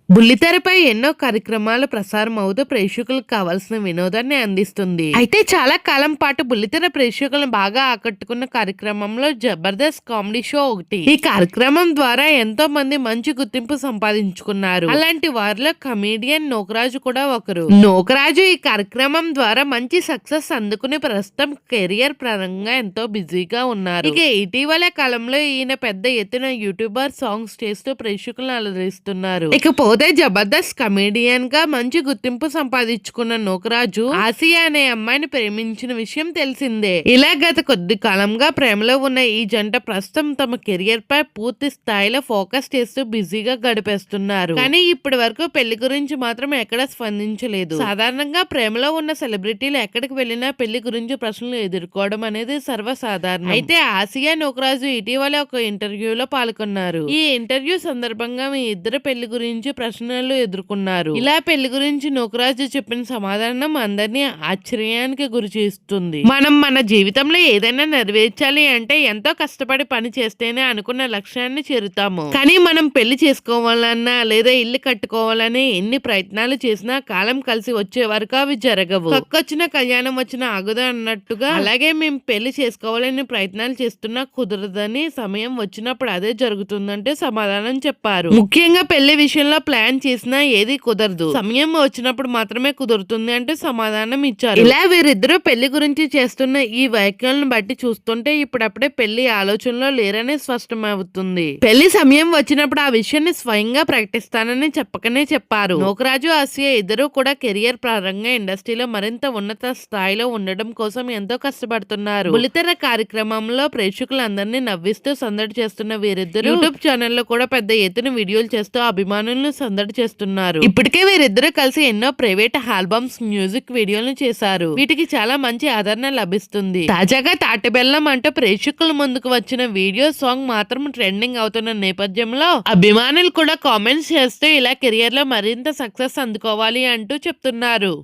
బుల్లితెరపై ఎన్నో కార్యక్రమాలు ప్రసారం అవుతూ ప్రేక్షకులకు కావాల్సిన వినోదాన్ని అందిస్తుంది. అయితే చాలా కాలం పాటు బుల్లితెర ప్రేక్షకులను బాగా ఆకట్టుకున్న కార్యక్రమంలో జబర్దస్త్ కామెడీ షో ఒకటి. ఈ కార్యక్రమం ద్వారా ఎంతో మంది మంచి గుర్తింపు సంపాదించుకున్నారు. అలాంటి వారిలో కమీడియన్ నోకరాజు కూడా ఒకరు. నోకరాజు ఈ కార్యక్రమం ద్వారా మంచి సక్సెస్ అందుకుని ప్రస్తుతం కెరియర్ పరంగా ఎంతో బిజీగా ఉన్నారు. ఇక ఇటీవల కాలంలో ఈయన పెద్ద ఎత్తున యూట్యూబర్ సాంగ్స్ చేస్తూ ప్రేక్షకులను అలరిస్తున్నారు. ఇకపోతే జబర్దస్త్ కమేడియన్ గా మంచి గుర్తింపు సంపాదించుకున్న నోకరాజు ఆసియా అనే అమ్మాయిని ప్రేమించిన విషయం తెలిసిందే. ఇలా గత కొద్ది కాలంగా ప్రేమలో ఉన్న ఈ జంట ప్రస్తుతం తమ కెరియర్ పై పూర్తి స్థాయిలో ఫోకస్ చేస్తూ బిజీగా గడిపేస్తున్నారు. కానీ ఇప్పటి వరకు పెళ్లి గురించి మాత్రం ఎక్కడా స్పందించలేదు. సాధారణంగా ప్రేమలో ఉన్న సెలబ్రిటీలు ఎక్కడికి వెళ్లినా పెళ్లి గురించి ప్రశ్నలు ఎదుర్కోవడం అనేది సర్వసాధారణం. అయితే ఆసియా నోకరాజు ఇటీవల ఒక ఇంటర్వ్యూలో పాల్గొన్నారు. ఈ ఇంటర్వ్యూ సందర్భంగా మీ ఇద్దరు పెళ్లి గురించి ప్రశ్నలు ఎదుర్కొన్నారు. ఇలా పెళ్లి గురించి నోకరాజు చెప్పిన సమాధానం అందరినీ ఆశ్చర్యానికి గురి చేస్తుంది. మనం మన జీవితంలో ఏదైనా నెరవేర్చాలి అంటే ఎంతో కష్టపడి పని చేస్తేనే అనుకున్న లక్ష్యాన్ని చేరుతాము. కానీ మనం పెళ్లి చేసుకోవాలన్నా లేదా ఇల్లు కట్టుకోవాలని ఎన్ని ప్రయత్నాలు చేసినా కాలం కలిసి వచ్చే వరకు అవి జరగవు. కక్కొచ్చిన కళ్యాణం వచ్చిన ఆగుద అన్నట్టుగా అలాగే మేము పెళ్లి చేసుకోవాలని ప్రయత్నాలు చేస్తున్నా కుదరదని సమయం వచ్చినప్పుడు అదే జరుగుతుందంటే సమాధానం చెప్పారు. ముఖ్యంగా పెళ్లి విషయంలో ప్లాన్ చేసినా ఏది కుదరదు, సమయం వచ్చినప్పుడు మాత్రమే కుదురుతుంది అంటూ సమాధానం ఇచ్చారు. ఇలా వీరిద్దరూ పెళ్లి గురించి చేస్తున్న ఈ వ్యాఖ్యలను బట్టి చూస్తుంటే ఇప్పుడప్పుడే పెళ్లి ఆలోచనలో లేరని స్పష్టమవుతుంది. పెళ్లి సమయం వచ్చినప్పుడు ఆ విషయాన్ని స్వయంగా ప్రకటిస్తానని చెప్పకనే చెప్పారు. నోకరాజు ఆసియా ఇద్దరు కూడా కెరియర్ పరంగా ఇండస్ట్రీలో మరింత ఉన్నత స్థాయిలో ఉండడం కోసం ఎంతో కష్టపడుతున్నారు. బుల్లితెర కార్యక్రమంలో ప్రేక్షకులందరినీ నవ్విస్తూ సందడి చేస్తున్న వీరిద్దరు యూట్యూబ్ ఛానల్లో కూడా పెద్ద ఎత్తున వీడియోలు చేస్తూ అభిమానులను సందడి చేస్తున్నారు. ఇప్పటికే వీరిద్దరూ కలిసి ఎన్నో ప్రైవేట్ ఆల్బమ్స్ మ్యూజిక్ వీడియోలను చేశారు. వీటికి చాలా మంచి ఆదరణ లభిస్తుంది. తాజాగా తాటి బెల్లం అంటూ ప్రేక్షకుల ముందుకు వచ్చిన వీడియో సాంగ్ మాత్రం ట్రెండింగ్ అవుతున్న నేపథ్యంలో అభిమానులు కూడా కామెంట్స్ చేస్తూ ఇలా కెరియర్ లో మరింత సక్సెస్ అందుకోవాలి అంటూ చెప్తున్నారు.